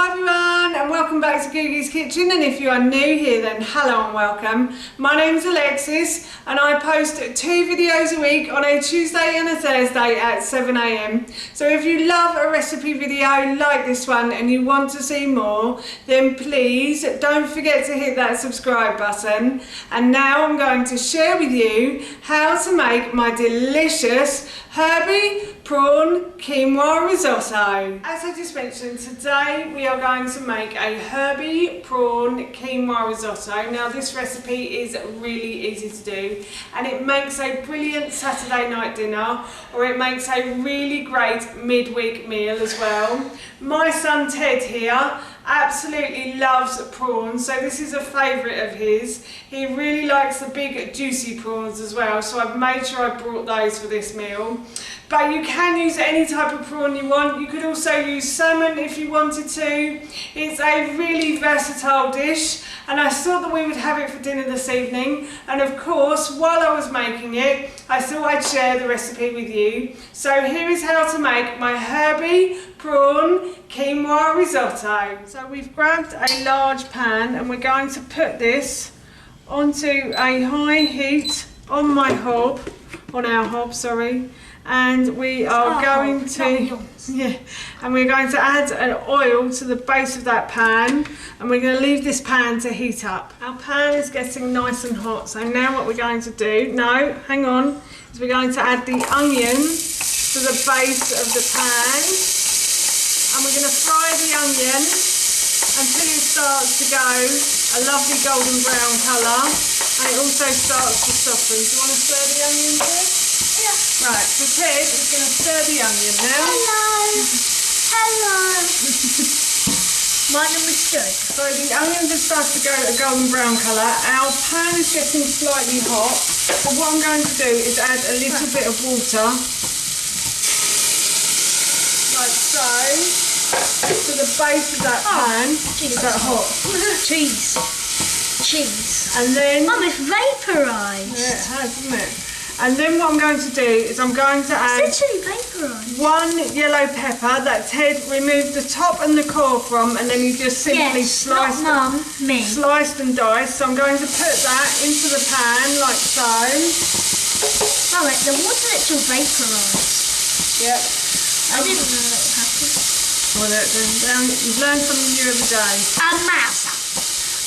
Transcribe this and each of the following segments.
Hi everyone and welcome back to Googie's Kitchen, and if you are new here then hello and welcome. My name is Alexis and I post 2 videos a week on a Tuesday and a Thursday at 7 AM. So if you love a recipe video like this one and you want to see more, then please don't forget to hit that subscribe button. And now I'm going to share with you how to make my delicious Herby Prawn Quinoa Risotto. As I just mentioned, today we are going to make a Herby Prawn Quinoa Risotto. Now this recipe is really easy to do and it makes a brilliant Saturday night dinner, or it makes a really great midweek meal as well. My son Ted here absolutely loves prawns, so this is a favourite of his. He really likes the big juicy prawns as well, so I've made sure I brought those for this meal. But you can use any type of prawn you want. You could also use salmon if you wanted to. It's a really versatile dish and I thought that we would have it for dinner this evening, and of course while I was making it I thought I'd share the recipe with you. So here is how to make my Herby Prawn Quinoa Risotto. So we've grabbed a large pan and we're going to put this onto a high heat on our hob, and we are going to add an oil to the base of that pan, and we're going to leave this pan to heat up. Our pan is getting nice and hot, so now what we're going to do, is we're going to add the onion to the base of the pan, and we're going to fry the onion until it starts to go a lovely golden brown colour, and it also starts to soften. Do you want to stir the onion, Ted? Yeah. Right, so Ted is going to stir the onion now. Hello. My name is Ted. So the onion just starts to go a golden brown colour. Our pan is getting slightly hot, but what I'm going to do is add a little bit of water, like so, to the base of that pan. Is that hot? Cheese. And then... Mum, it's vaporised. Yeah, it has, isn't it? And then what I'm going to do is I'm going to add one yellow pepper that Ted removed the top and the core from, and then he just simply sliced and diced. So I'm going to put that into the pan like so. Oh, the water that's all vaporised. Yep. I didn't know that would happen. Well, you've learned something new every day.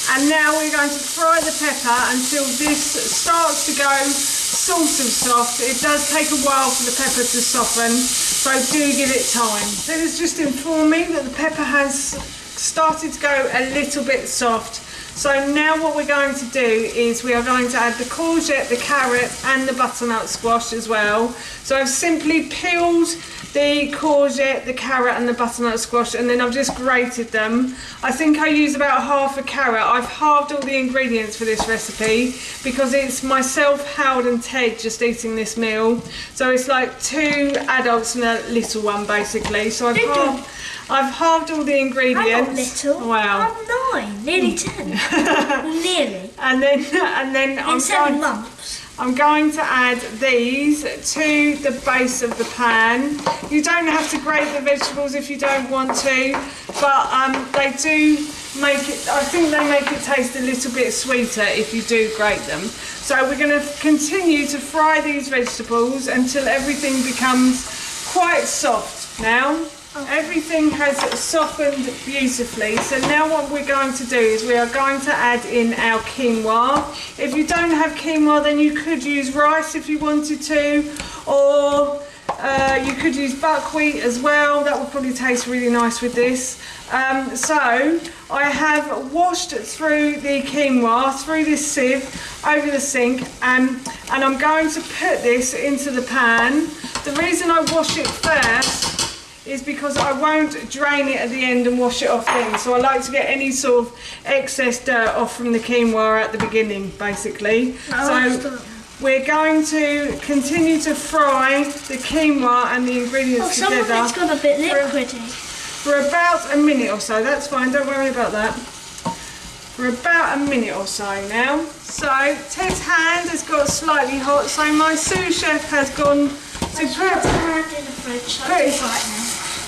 And now we're going to fry the pepper until this starts to go sort of soft. It does take a while for the pepper to soften, so do give it time. Ted has just informed me that the pepper has started to go a little bit soft. So now what we're going to do is we are going to add the courgette, the carrot and the butternut squash as well. So I've simply peeled the courgette, the carrot and the butternut squash, and then I've just grated them. I think I use about half a carrot. I've halved all the ingredients for this recipe because it's myself, Howard and Ted just eating this meal. So it's like 2 adults and a little one basically. So I've halved all the ingredients. I'm not little. Wow. I'm 9, nearly 10. Nearly. And then I'm going to add these to the base of the pan. You don't have to grate the vegetables if you don't want to, but they do make it, I think they make it taste a little bit sweeter if you do grate them. So we're going to continue to fry these vegetables until everything becomes quite soft now. Everything has softened beautifully, so now what we're going to do is we are going to add in our quinoa. If you don't have quinoa, then you could use rice if you wanted to, or you could use buckwheat as well. That would probably taste really nice with this. So I have washed through the quinoa through this sieve over the sink, and I'm going to put this into the pan. The reason I wash it first is because I won't drain it at the end and wash it off then. So I like to get any sort of excess dirt off from the quinoa at the beginning, basically. So we're going to continue to fry the quinoa and the ingredients together. Some of it's got a bit liquidy. For about a minute or so. That's fine, don't worry about that. For about a minute or so now. So Ted's hand has got slightly hot, so my sous chef has gone to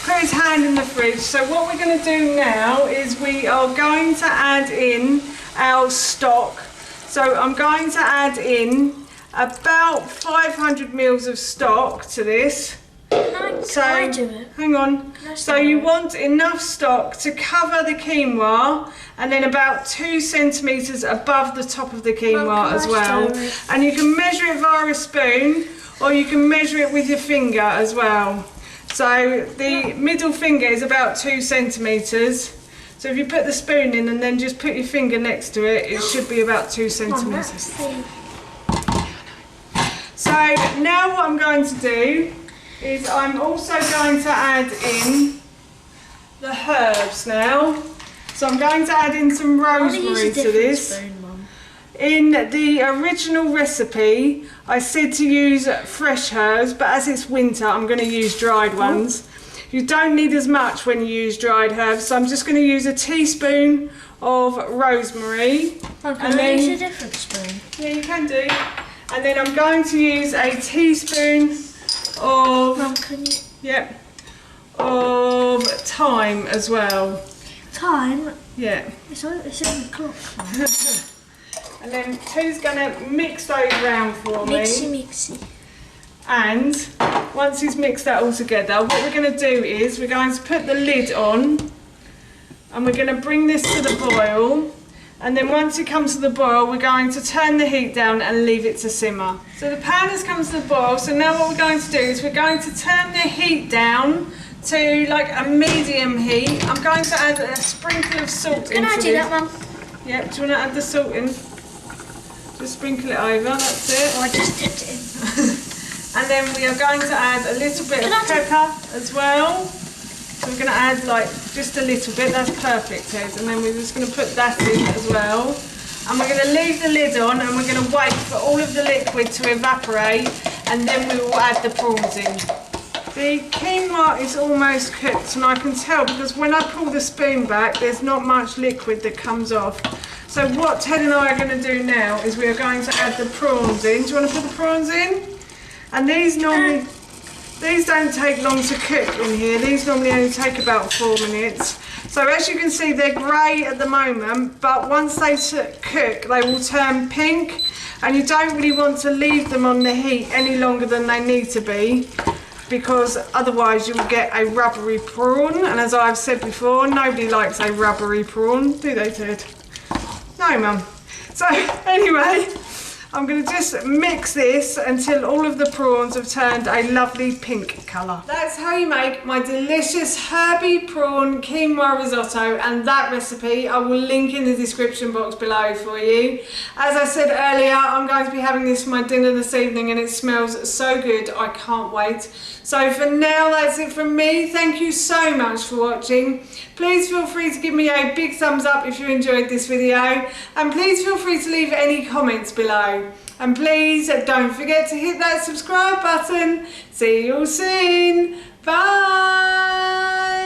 put put his hand in the fridge. So what we're going to do now is we are going to add in our stock. So I'm going to add in about 500 mils of stock to this. Can I do it? Hang on. So you want enough stock to cover the quinoa and then about 2 centimetres above the top of the quinoa as well. And you can measure it via a spoon or you can measure it with your finger as well. So the middle finger is about 2 centimetres. So if you put the spoon in and then just put your finger next to it, it should be about 2 centimetres. So now what I'm going to do is I'm also going to add in the herbs now. So I'm going to add in some rosemary to this. In the original recipe, I said to use fresh herbs, but as it's winter, I'm going to use dried ones. You don't need as much when you use dried herbs, so I'm just going to use a teaspoon of rosemary. And then use a different spoon. Yeah, you can do. And then I'm going to use a teaspoon of of thyme as well. Thyme? Yeah. It's on the clock. And then Too's going to mix those round for me. Mixy. And once he's mixed that all together, what we're going to do is we're going to put the lid on and we're going to bring this to the boil. And then once it comes to the boil, we're going to turn the heat down and leave it to simmer. So the pan has come to the boil, so now what we're going to do is we're going to turn the heat down to like a medium heat. I'm going to add a sprinkle of salt into it. Can I do that, Mum? Yep, do you want to add the salt in? Just sprinkle it over, that's it. Oh, I just dipped it in. And then we are going to add a little bit of pepper as well. So we're going to add like just a little bit, that's perfect, Ted. And then we're just going to put that in as well. And we're going to leave the lid on and we're going to wait for all of the liquid to evaporate and then we will add the prawns in. The quinoa is almost cooked and I can tell because when I pull the spoon back there's not much liquid that comes off. So what Ted and I are going to do now is we are going to add the prawns in. Do you want to put the prawns in? And these don't take long to cook in here. These normally only take about 4 minutes. So as you can see, they're grey at the moment, but once they cook, they will turn pink. And you don't really want to leave them on the heat any longer than they need to be, because otherwise you'll get a rubbery prawn. And as I've said before, nobody likes a rubbery prawn, do they, Ted? No, Mum. So anyway, I'm going to just mix this until all of the prawns have turned a lovely pink colour. That's how you make my delicious Herby Prawn Quinoa Risotto, and that recipe I will link in the description box below for you. As I said earlier, I'm going to be having this for my dinner this evening and it smells so good, I can't wait. So for now, that's it from me. Thank you so much for watching. Please feel free to give me a big thumbs up if you enjoyed this video, and please feel free to leave any comments below. And please don't forget to hit that. that subscribe button. See you soon. Bye.